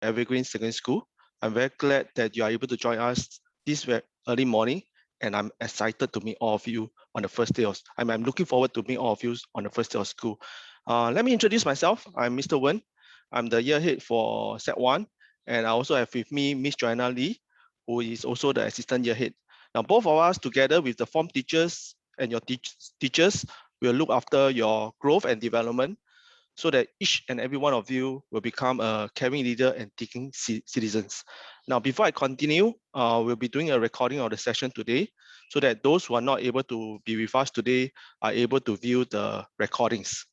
Evergreen Secondary School. I'm very glad that you are able to join us this very early morning, and I'm excited to meet all of you on the first day of, I'm looking forward to meet all of you on the first day of school. Let me introduce myself. I'm Mr. Wen. I'm the year head for Set 1, and I also have with me Miss Joanna Lee, who is also the assistant year head. Now, both of us together with the form teachers and your teachers will look after your growth and development so that each and every one of you will become a caring leader and thinking citizens. Now, before I continue, we'll be doing a recording of the session today so that those who are not able to be with us today are able to view the recordings.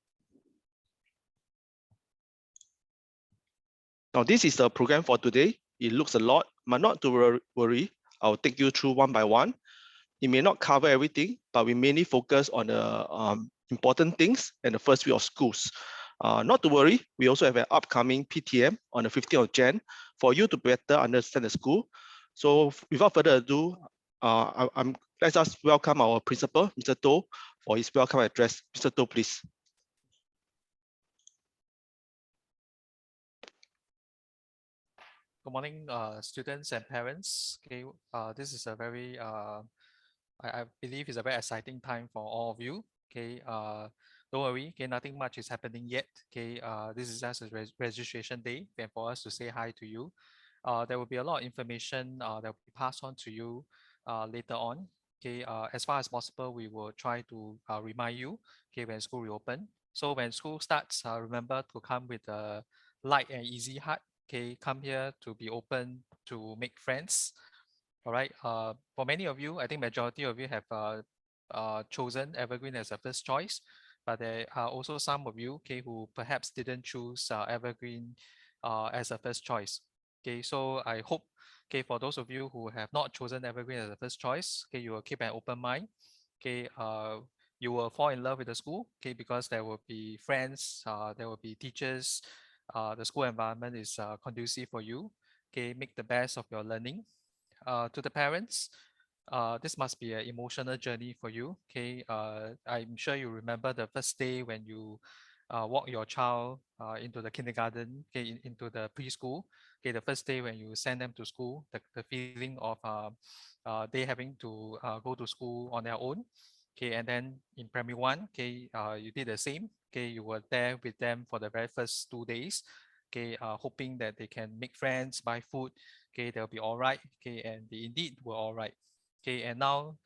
Now, this is the program for today. It looks a lot, but not to worry. I'll take you through one by one. It may not cover everything, but we mainly focus on the important things and the first week of schools. Not to worry, we also have an upcoming PTM on the 15th of Jan for you to better understand the school. So without further ado, let's just welcome our principal, Mr. To, for his welcome address. Mr. To, please. Good morning, students and parents. Okay, this is a very, I believe it's a very exciting time for all of you. Okay, don't worry. Okay, nothing much is happening yet. Okay, this is just a registration day, and for us to say hi to you. There will be a lot of information that will be passed on to you later on. Okay, as far as possible, we will try to remind you. Okay, when school reopen. So when school starts, remember to come with a light and easy heart. Okay, come here to be open to make friends. All right. For many of you, I think majority of you have chosen Evergreen as a first choice, but there are also some of you, okay, who perhaps didn't choose Evergreen as a first choice. Okay, so I hope, okay, for those of you who have not chosen Evergreen as a first choice, okay, you will keep an open mind. Okay, you will fall in love with the school, okay, because there will be friends, there will be teachers, the school environment is conducive for you. Okay, make the best of your learning. To the parents, this must be an emotional journey for you. Okay, I'm sure you remember the first day when you walk your child into the kindergarten, okay, into the preschool. Okay, the first day when you send them to school, the feeling of they having to go to school on their own. Okay, and then in primary one, okay, you did the same. Okay, you were there with them for the very first 2 days. Okay, hoping that they can make friends, buy food. Okay, they'll be all right. Okay, and they indeed were all right. Okay, and now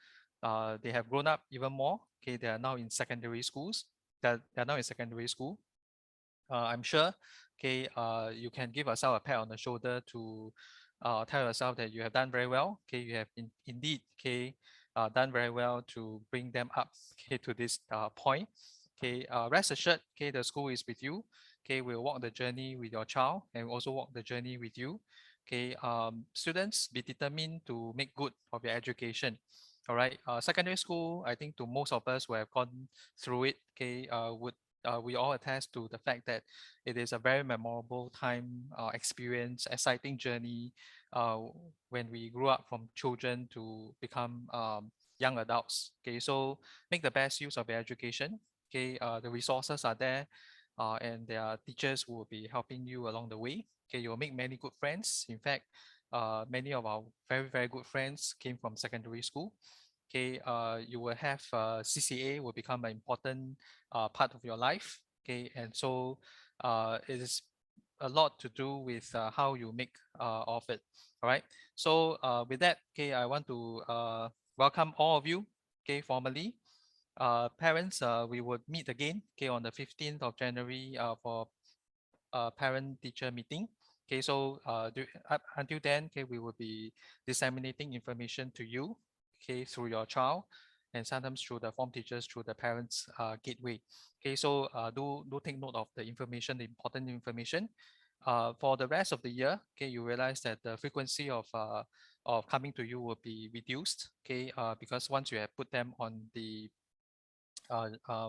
they have grown up even more. Okay, they are now in secondary schools. They're now in secondary school. I'm sure, okay, you can give yourself a pat on the shoulder to tell yourself that you have done very well. Okay, you have indeed, okay, done very well to bring them up, okay, to this point. Okay, rest assured, okay, the school is with you. Okay, we'll walk the journey with your child and also walk the journey with you. Okay, students, be determined to make good of your education. All right, secondary school, I think to most of us who have gone through it, okay, would we all attest to the fact that it is a very memorable time, experience, exciting journey uh, when we grew up from children to become young adults. Okay, so make the best use of your education. Okay, the resources are there, and there are teachers who will be helping you along the way. Okay, you will make many good friends. In fact, many of our very, very good friends came from secondary school. Okay, you will have CCA will become an important part of your life. Okay, and so it is a lot to do with how you make of it. All right. So with that, okay, I want to welcome all of you. Okay, formally. Parents, we would meet again. Okay, on the 15th of January for parent-teacher meeting. Okay, so until then, okay, we will be disseminating information to you, okay, through your child, and sometimes through the form teachers, through the parents' gateway. Okay, so do take note of the information, the important information. For the rest of the year, okay, you realize that the frequency of coming to you will be reduced. Okay, because once you have put them on the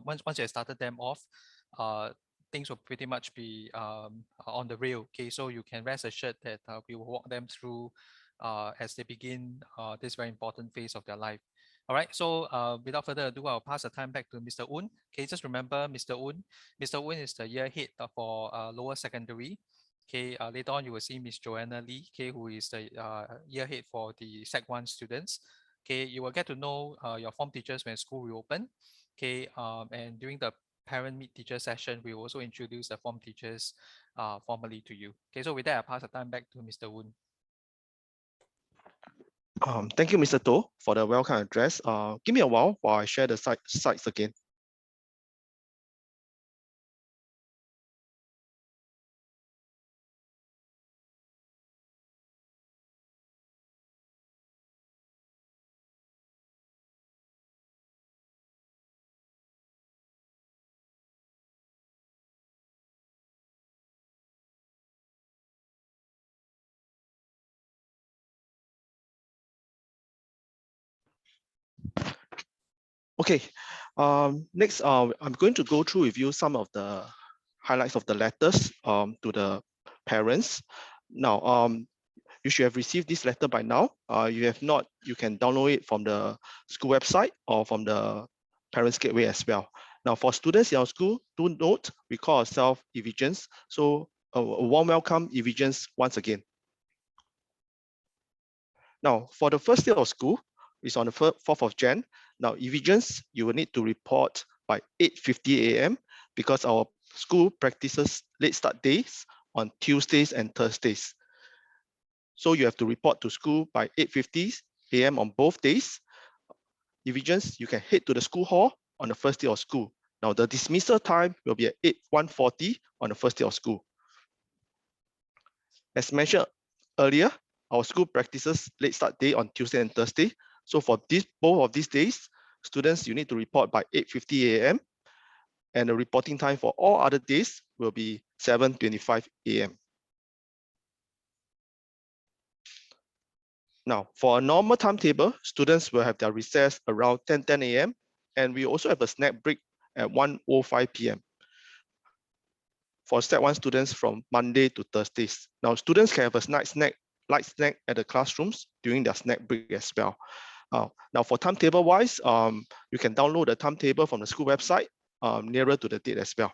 once you have started them off, uh, things will pretty much be on the rail. Okay, so you can rest assured that we will walk them through as they begin this very important phase of their life. All right, so without further ado, I'll pass the time back to Mr. Un. Okay, just remember Mr. Un. Mr. Un is the year head for lower secondary. Okay, later on you will see Miss Joanna Lee, okay, who is the year head for the Sec 1 students. Okay, you will get to know your form teachers when school reopen. Okay, and during the parent meet teacher session, we will also introduce the form teachers formally to you. Okay, so with that, I pass the time back to Mr. Woon. Thank you, Mr. To, for the welcome address. Give me a while I share the slides again. Okay, next, I'm going to go through with you some of the highlights of the letters to the parents. Now, you should have received this letter by now. You have not, you can download it from the school website or from the Parents Gateway as well. Now, for students in our school, do note, we call ourselves Evigence. So a warm welcome, Evigence, once again. Now, for the first day of school, it's on the 4th of Jan. Now, Evigence, you will need to report by 8:50 a.m. because our school practices late start days on Tuesdays and Thursdays. So you have to report to school by 8:50 a.m. on both days. Evigence, you can head to the school hall on the first day of school. Now, the dismissal time will be at 1:40 on the first day of school. As mentioned earlier, our school practices late start day on Tuesday and Thursday. So for both of these days, students, you need to report by 8:50 a.m. and the reporting time for all other days will be 7:25 a.m. Now, for a normal timetable, students will have their recess around 10:10 a.m. and we also have a snack break at 1:05 p.m. for Step 1 students from Monday to Thursdays. Now, students can have a light snack at the classrooms during their snack break as well. Now, for timetable wise, you can download the timetable from the school website nearer to the date as well.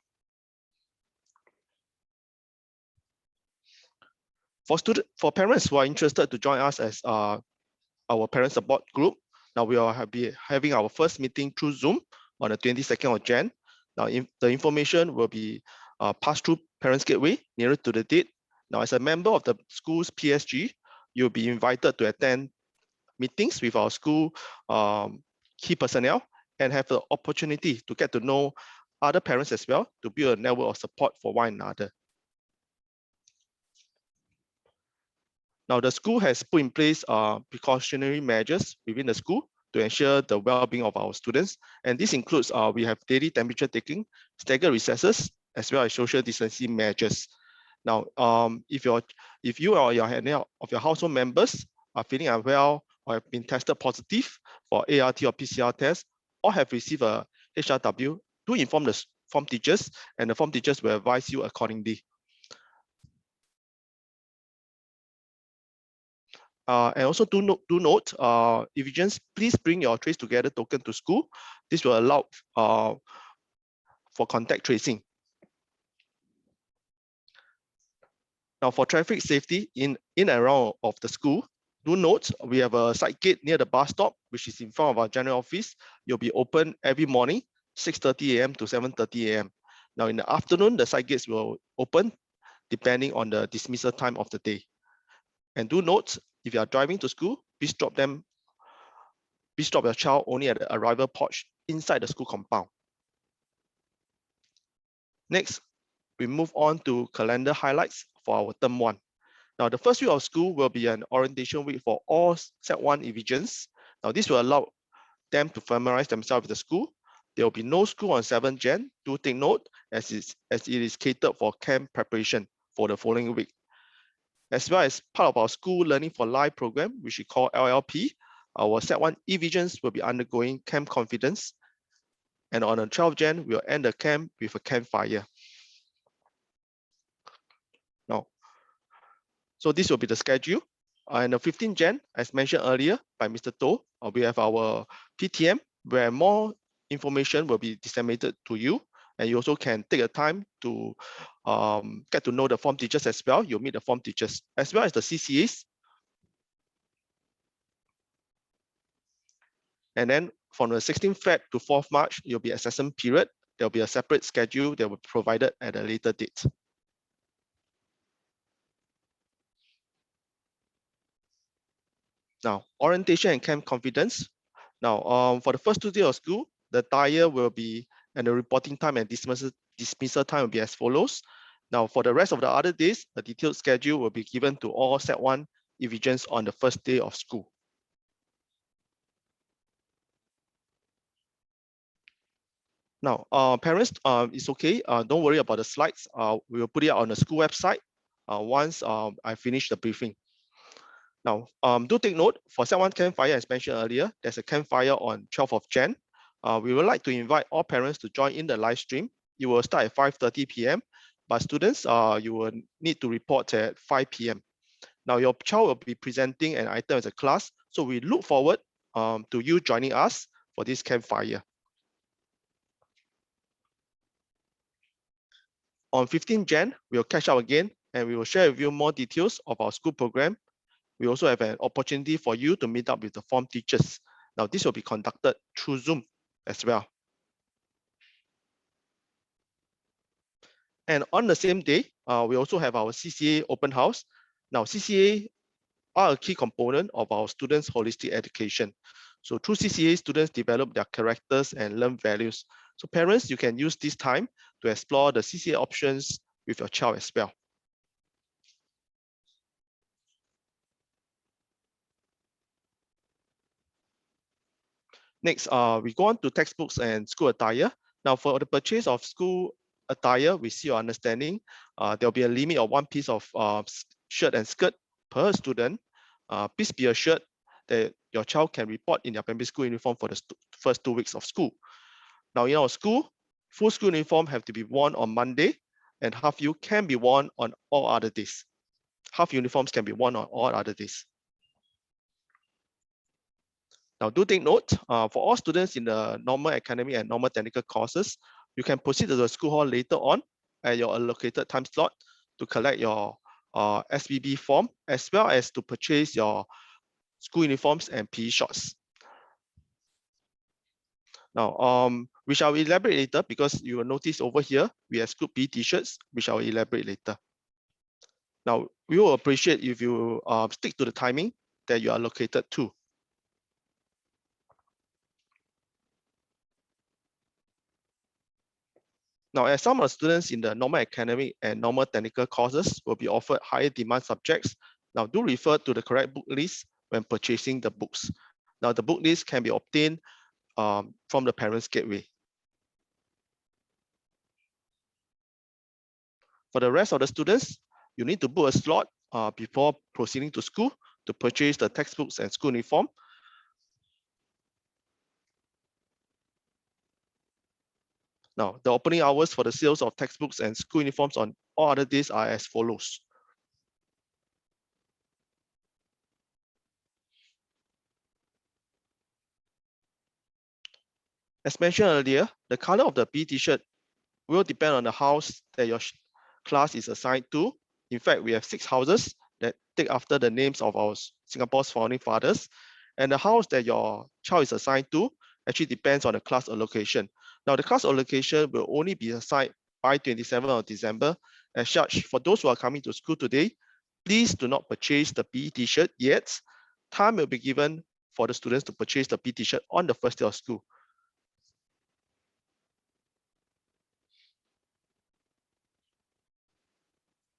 For parents who are interested to join us as our parent support group, now we will be having our first meeting through Zoom on the 22nd of Jan. Now, the information will be passed through Parents Gateway nearer to the date. Now, as a member of the school's PSG, you'll be invited to attend meetings with our school key personnel and have the opportunity to get to know other parents as well to build a network of support for one another. Now, the school has put in place precautionary measures within the school to ensure the well-being of our students. And this includes, we have daily temperature taking, staggered recesses, as well as social distancing measures. Now, if you or any of your household members are feeling unwell or have been tested positive for ART or PCR test, or have received a HRW, do inform the form teachers, and the form teachers will advise you accordingly. And also do note, Evigence, please bring your Trace Together token to school. This will allow for contact tracing. Now, for traffic safety in and around of the school, do note we have a side gate near the bus stop, which is in front of our general office. You'll be open every morning, 6:30 a.m. to 7:30 a.m. Now, in the afternoon, the side gates will open depending on the dismissal time of the day. And do note, if you are driving to school, please drop your child only at the arrival porch inside the school compound. Next, we move on to calendar highlights for our term 1. Now, the first week of school will be an orientation week for all Set 1 Evigence. Now, this will allow them to familiarize themselves with the school. There will be no school on 7 Jan. Do take note as it is catered for camp preparation for the following week. As well as part of our School Learning for Life program, which we call LLP, our Set 1 Evigence will be undergoing Camp Confidence. And on the 12th Jan, we'll end the camp with a campfire. Now, so this will be the schedule. And the 15th Jan, as mentioned earlier by Mr. To, we have our PTM, where more information will be disseminated to you. And you also can take a time to get to know the form teachers as well. You'll meet the form teachers as well as the CCAs. And then from the 16th Feb to 4th March, you'll be assessment period. There'll be a separate schedule that will be provided at a later date. Now, orientation and camp confidence. Now, for the first 2 days of school, the attire will be, and the reporting time and dismissal time will be as follows. Now, for the rest of the other days, a detailed schedule will be given to all Set 1 EVGENs on the first day of school. Now, parents, it's okay. Don't worry about the slides. We will put it on the school website once I finish the briefing. Now, do take note, for Set 1 campfire, as mentioned earlier, there's a campfire on 12th of Jan. We would like to invite all parents to join in the live stream. It will start at 5:30 p.m. But students, you will need to report at 5 p.m. Now, your child will be presenting an item as a class, so we look forward to you joining us for this campfire. On 15 Jan, we'll catch up again and we will share with you more details of our school program. We also have an opportunity for you to meet up with the form teachers. Now, this will be conducted through Zoom as well. And on the same day, we also have our CCA open house. Now, CCA are a key component of our students' holistic education. So through CCA, students develop their characters and learn values. So parents, you can use this time to explore the CCA options with your child as well. Next, we go on to textbooks and school attire. Now, for the purchase of school attire, we see your understanding. There'll be a limit of 1 piece of shirt and skirt per student. Please be assured that your child can report in their primary school uniform for the first 2 weeks of school. Now, in our school, full school uniform have to be worn on Monday, and half U can be worn on all other days. Half uniforms can be worn on all other days. Now, do take note, for all students in the normal academic and normal technical courses, you can proceed to the school hall later on at your allocated time slot to collect your SBB form, as well as to purchase your school uniforms and PE shorts. Now, which I will elaborate later because you will notice over here, we have school PE t-shirts, which I will elaborate later. Now, we will appreciate if you stick to the timing that you are allocated to. Now, as some of the students in the normal academic and normal technical courses will be offered higher demand subjects, now do refer to the correct book list when purchasing the books. Now, the book list can be obtained from the Parents Gateway. For the rest of the students, you need to book a slot before proceeding to school to purchase the textbooks and school uniform. Now, the opening hours for the sales of textbooks and school uniforms on all other days are as follows. As mentioned earlier, the color of the PE t-shirt will depend on the house that your class is assigned to. In fact, we have 6 houses that take after the names of our Singapore's founding fathers. And the house that your child is assigned to actually depends on the class allocation. Now, the class allocation will only be assigned by 27th of December. As such, for those who are coming to school today, please do not purchase the PE t-shirt yet. Time will be given for the students to purchase the PE t-shirt on the first day of school.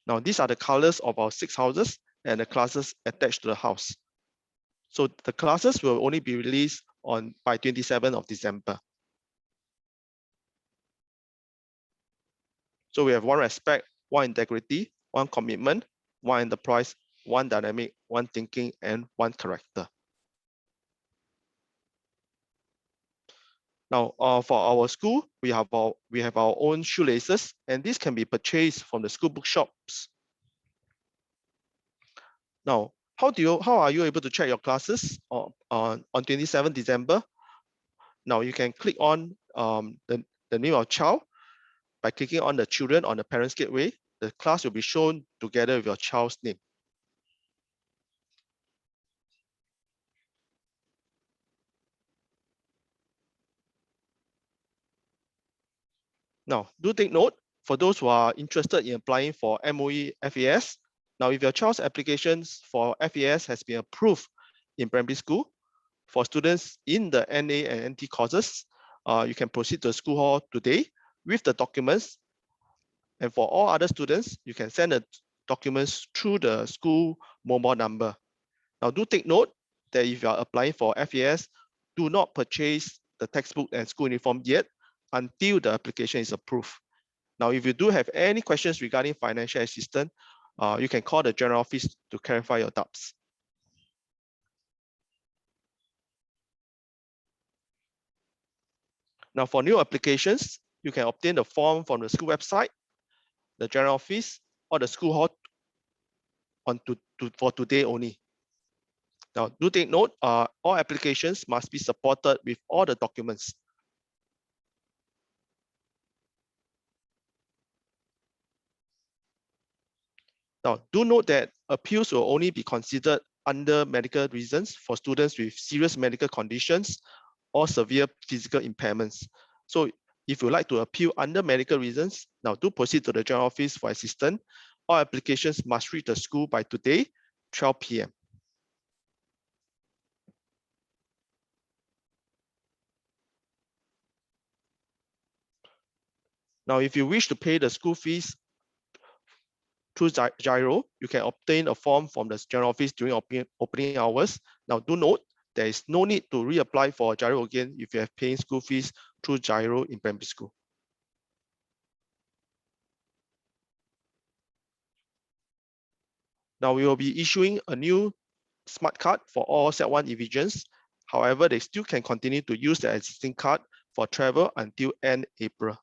Now, these are the colors of our 6 houses and the classes attached to the house. So the classes will only be released by 27th of December. So we have 1 respect, 1 integrity, 1 commitment, 1 enterprise, 1 dynamic, 1 thinking, and 1 character. Now, for our school, we have our own shoelaces, and these can be purchased from the school bookshops. Now, how are you able to check your classes on 27th December? Now you can click on the name of child. by clicking on the children on the Parents Gateway, the class will be shown together with your child's name. Now, do take note, for those who are interested in applying for MOE FAS, now if your child's applications for FAS has been approved in primary school, for students in the NA and NT courses, you can proceed to the school hall today with the documents. And for all other students, you can send the documents through the school mobile number. Now, do take note that if you are applying for FAS, do not purchase the textbook and school uniform yet until the application is approved. Now, if you do have any questions regarding financial assistance, you can call the general office to clarify your doubts. Now, for new applications, you can obtain the form from the school website, the general office, or the school hall for today only. Now, do take note, all applications must be supported with all the documents. Now, do note that appeals will only be considered under medical reasons for students with serious medical conditions or severe physical impairments. So if you like to appeal under medical reasons, now do proceed to the general office for assistance. All applications must reach the school by today, 12 p.m. Now, if you wish to pay the school fees through Giro, you can obtain a form from the general office during opening hours. Now, do note, there is no need to reapply for Giro again if you have paying school fees through Giro in primary school. Now, we will be issuing a new smart card for all Set 1 divisions. However, they still can continue to use the existing card for travel until end April.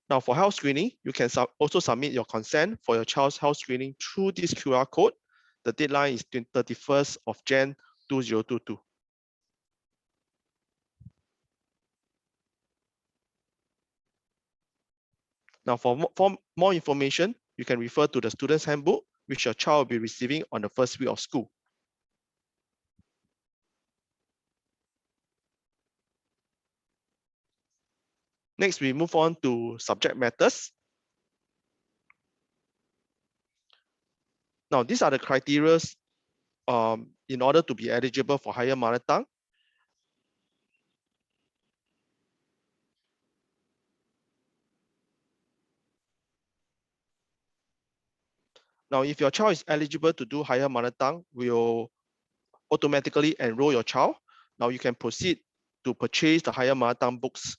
Now, for health screening, you can also submit your consent for your child's health screening through this QR code. The deadline is 31st of Jan 2022. Now, for more information, you can refer to the student's handbook, which your child will be receiving on the first week of school. Next, we move on to subject matters. Now, these are the criteria in order to be eligible for higher mother tongue. Now, if your child is eligible to do higher mother tongue, we'll automatically enroll your child. Now you can proceed to purchase the higher mother tongue books.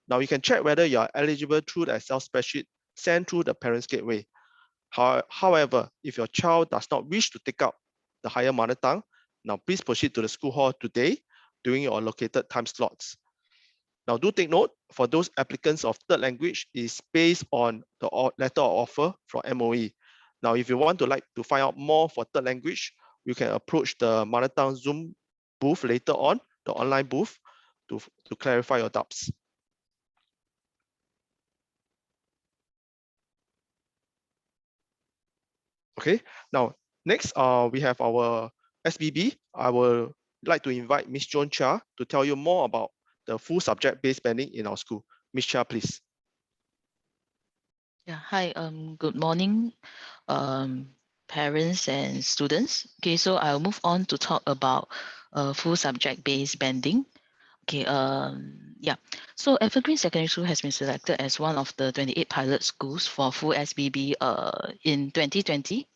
Now you can check whether you are eligible through the Excel spreadsheet sent through the Parents Gateway. However, if your child does not wish to take up the higher mother tongue, now please proceed to the school hall today during your allocated time slots. Now do take note, for those applicants of third language is based on the letter of offer from MOE. Now, if you want to find out more for third language, you can approach the Mother Tongue Zoom booth later on, the online booth, to clarify your doubts. Okay, now next we have our SBB. I would like to invite Ms. Joan Chia to tell you more about the full subject-based banding in our school. Ms. Chia, please. Yeah, hi, good morning, parents and students. Okay, so I'll move on to talk about full subject-based banding. Okay, yeah, so Evergreen Secondary School has been selected as one of the 28 pilot schools for full SBB in 2020.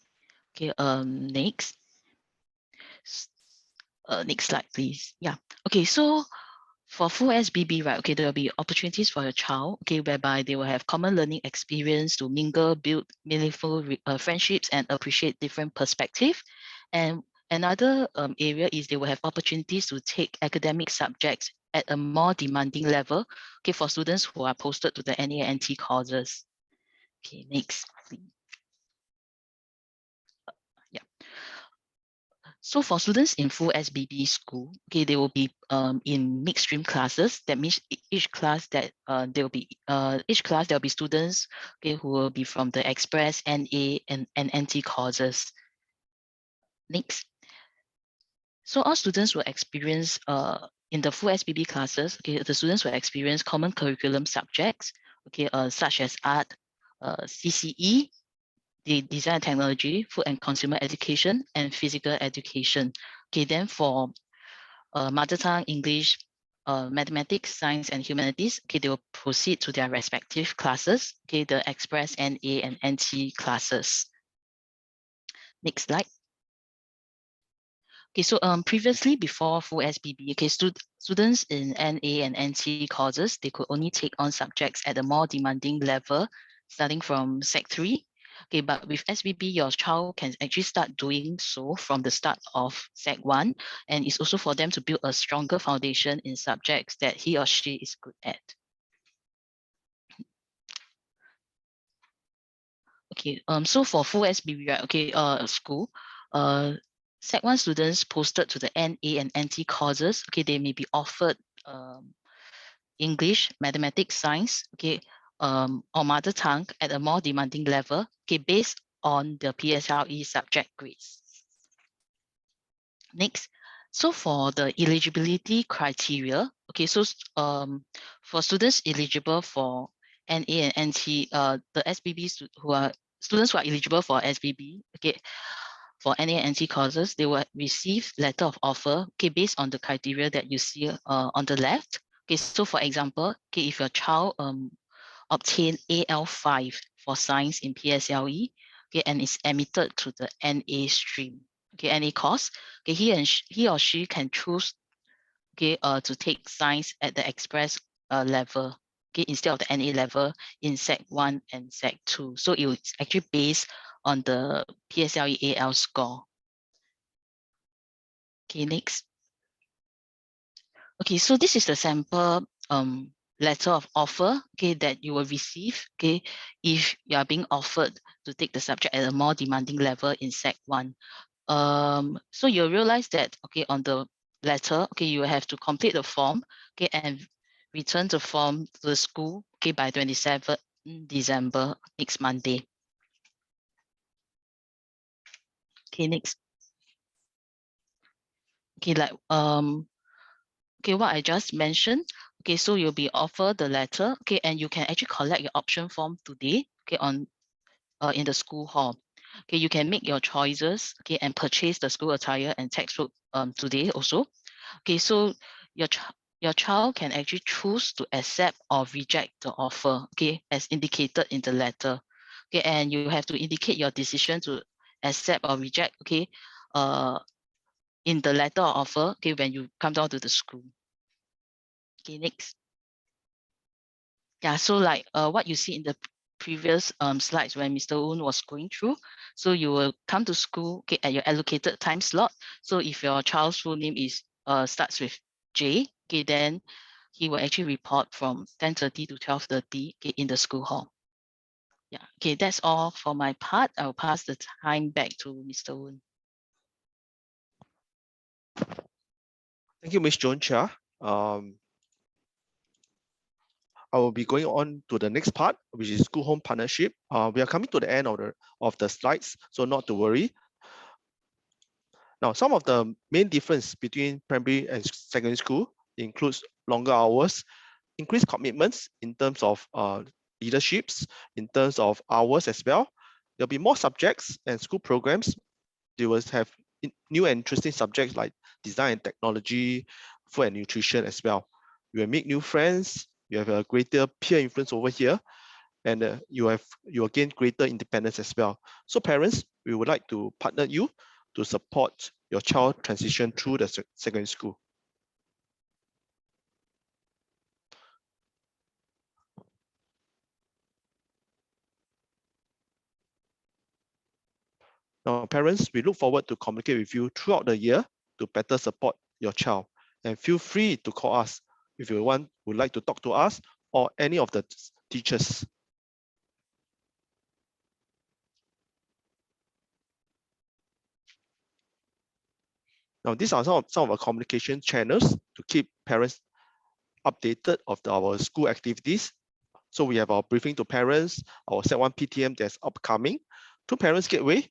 Okay, next slide, please. Yeah, okay, so for full SBB, right, okay, there will be opportunities for your child, okay, whereby they will have common learning experience to mingle, build meaningful friendships and appreciate different perspectives. And another area is they will have opportunities to take academic subjects at a more demanding level, okay, for students who are posted to the NA and NT courses. Okay, next, please. Yeah. So for students in full SBB school, okay, they will be in mixed stream classes. That means each class that there will be students, okay, who will be from the Express, NA, and NT courses. Next. So all students will experience in the full SBB classes, okay, the students will experience common curriculum subjects, okay, such as art, CCE, the design and technology, food and consumer education, and physical education. Okay, then for mother tongue, English, mathematics, science, and humanities, okay, they will proceed to their respective classes, okay, the Express, NA, and NT classes. Next slide. Okay, so previously before full SBB, okay, students in NA and NT courses, they could only take on subjects at a more demanding level, starting from Sec 3. Okay, but with SBB, your child can actually start doing so from the start of Sec 1, and it's also for them to build a stronger foundation in subjects that he or she is good at. Okay, so for full SBB, right, okay, school, Sec 1 students posted to the NA and NT courses, okay, they may be offered English, mathematics, science, okay, or mother tongue at a more demanding level, okay, based on the PSLE subject grades. Next, so for the eligibility criteria, okay, so for students eligible for NA and NT, the SBBs who are students who are eligible for SBB, okay, for NA and NT courses, they will receive letter of offer, okay, based on the criteria that you see on the left. Okay, so for example, okay, if your child obtain AL5 for science in PSLE, okay, and is admitted to the NA stream, okay, NA course, okay, he or she can choose, okay, to take science at the express level, okay, instead of the NA level in Sec 1 and Sec 2. So it's actually based on the PSLE AL score. Okay, next. Okay, so this is the sample letter of offer, okay, that you will receive, okay, if you are being offered to take the subject at a more demanding level in Sec 1. So you'll realize that, okay, on the letter, okay, you have to complete the form, okay, and return the form to the school, okay, by 27th December, next Monday. Okay, next. Okay, like okay, what I just mentioned, okay, so you'll be offered the letter, okay, and you can actually collect your option form today, okay, on in the school hall. Okay, you can make your choices, okay, and purchase the school attire and textbook today also. Okay, so your child can actually choose to accept or reject the offer, okay, as indicated in the letter. Okay, and you have to indicate your decision to accept or reject, okay, in the letter of offer, okay, when you come down to the school. Okay, next. Yeah, so like what you see in the previous slides when Mr. Woon was going through, so you will come to school, okay, at your allocated time slot. So if your child's full name is starts with J, okay, then he will actually report from 10:30 to 12:30, okay, in the school hall. Yeah, okay, that's all for my part. I'll pass the time back to Mr. Woon. Thank you, Ms. Joan Chia. I will be going on to the next part, which is school-home partnership. We are coming to the end of the slides, so not to worry. Now, some of the main difference between primary and secondary school includes longer hours, increased commitments in terms of leaderships, in terms of hours as well. There'll be more subjects and school programs. They will have new and interesting subjects like design and technology, food and nutrition as well. You will make new friends. You have a greater peer influence over here, and you will gain greater independence as well. So parents, we would like to partner you to support your child transition through the secondary school. Now, parents, we look forward to communicate with you throughout the year to better support your child. And feel free to call us if you would like to talk to us or any of the teachers. Now, these are some of our communication channels to keep parents updated of our school activities. So we have our briefing to parents, our Set 1 PTM that's upcoming, to Parents Gateway,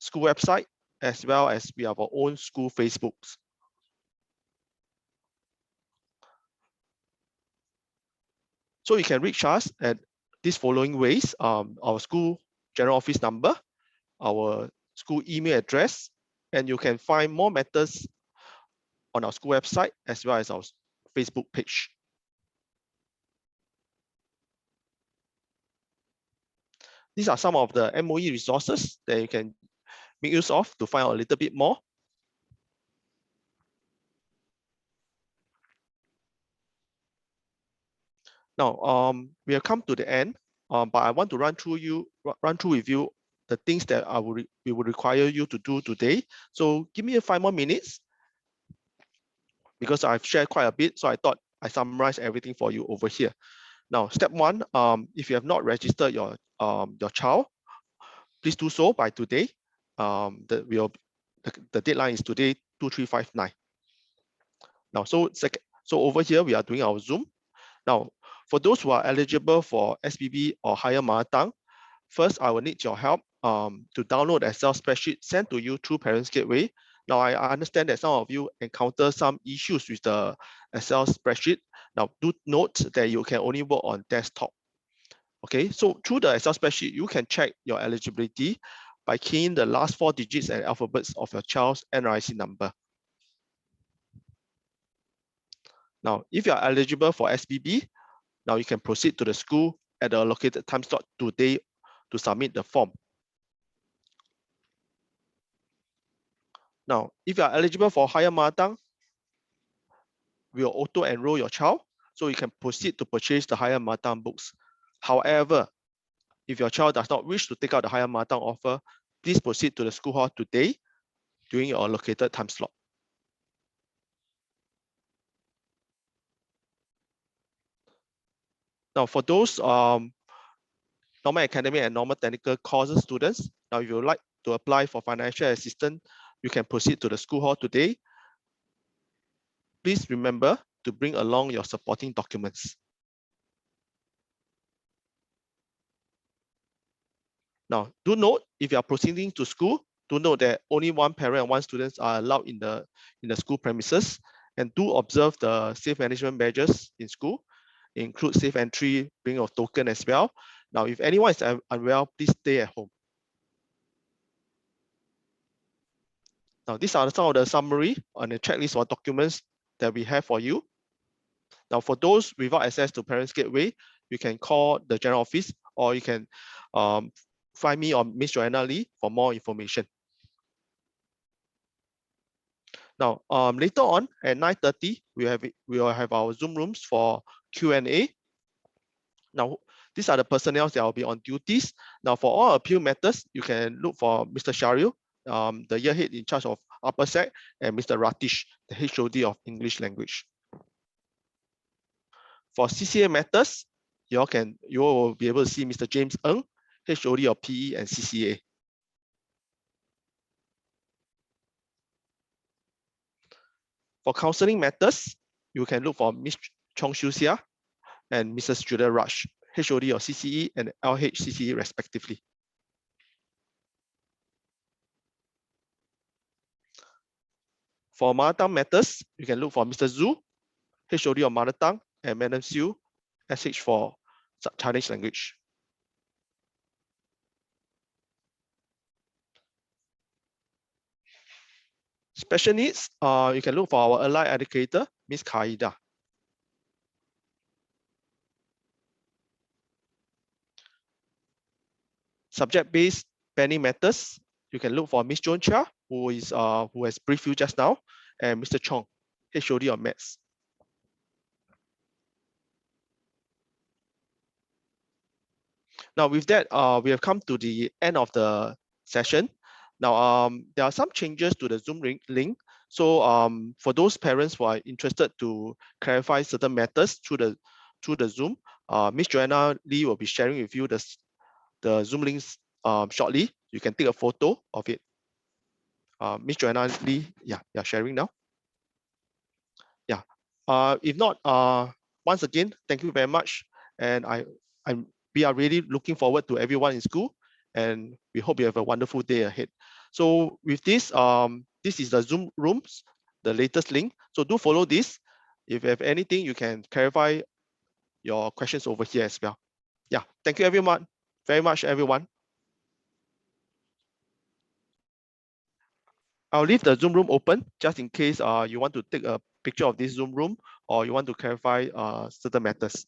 school website, as well as we have our own school Facebooks. So you can reach us at these following ways: our school general office number, our school email address, and you can find more matters on our school website as well as our Facebook page. These are some of the MOE resources that you can make use of to find out a little bit more. Now, we have come to the end, but I want to run through with you the things that we will require you to do today. So give me 5 more minutes because I've shared quite a bit. So I thought I summarized everything for you over here. Now, step 1, if you have not registered your child, please do so by today. The deadline is today, 2359. Now, so over here we are doing our Zoom. Now, for those who are eligible for SBB or higher mother tongue, first I will need your help to download the Excel spreadsheet sent to you through Parents Gateway. Now, I understand that some of you encounter some issues with the Excel spreadsheet. Now, do note that you can only work on desktop. Okay, so through the Excel spreadsheet, you can check your eligibility by keying the last 4 digits and alphabets of your child's NRIC number. Now, if you are eligible for SBB, now you can proceed to the school at the allocated time slot today to submit the form. Now, if you are eligible for higher mother tongue, we will auto enroll your child, so you can proceed to purchase the higher mother tongue books. However, if your child does not wish to take out the higher mother tongue offer, please proceed to the school hall today during your allocated time slot. Now, for those normal academic and normal technical courses students, now if you would like to apply for financial assistance, you can proceed to the school hall today. Please remember to bring along your supporting documents. Now, do note, if you are proceeding to school, do note that only 1 parent and 1 student are allowed in the school premises, and do observe the safe management measures in school, include safe entry, bring of token as well. Now, if anyone is unwell, please stay at home. Now, these are some of the summary on the checklist of documents that we have for you. Now, for those without access to Parents Gateway, you can call the general office, or you can find me or Miss Joanna Lee for more information. Now, later on at 9:30, we will have our Zoom rooms for Q&A. Now, these are the personnel that will be on duties. Now, for all appeal matters, you can look for Mr. Sharil, the year head in charge of Upper Sec, and Mr. Ratish, the HOD of English Language. For CCA matters, you will be able to see Mr. James Ng, HOD of PE and CCA. For counseling matters, you can look for Ms. Chong Shu Xia and Mrs. Julia Raj, HOD of CCE and LHCCE respectively. For mother tongue matters, you can look for Mr. Zhu, HOD of mother tongue, and Madam Siu, SH for Chinese language. Special needs, you can look for our allied educator, Ms. Kaida. Subject-based pending matters, you can look for Ms. Joan Chia, who has briefed you just now, and Mr. Chong, HOD of Maths. Now, with that, we have come to the end of the session. Now, there are some changes to the Zoom link. So, for those parents who are interested to clarify certain matters through the Zoom, Ms. Joanna Lee will be sharing with you the Zoom links shortly. You can take a photo of it. Miss Joanna Lee, yeah, sharing now. Yeah. If not, once again, thank you very much. And we are really looking forward to everyone in school, and we hope you have a wonderful day ahead. So with this, this is the Zoom rooms, the latest link. So do follow this. If you have anything, you can clarify your questions over here as well. Yeah, thank you everyone, very much everyone. I'll leave the Zoom room open just in case you want to take a picture of this Zoom room or you want to clarify certain matters.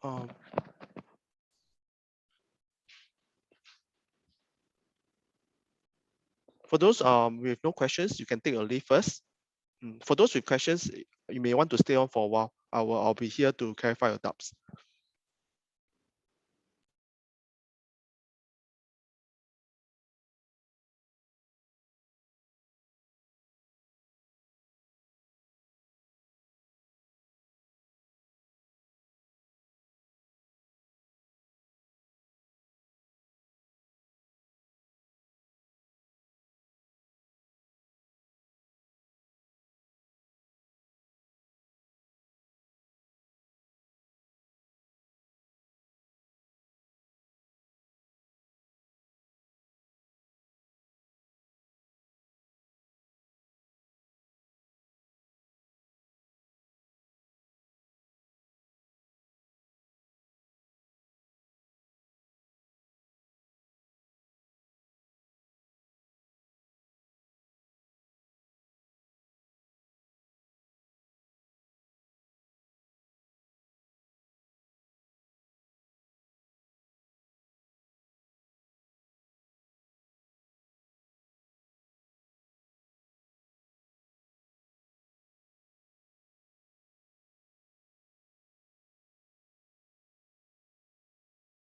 Um, for those with no questions, you can take a leave first. For those with questions, you may want to stay on for a while. I'll be here to clarify your doubts.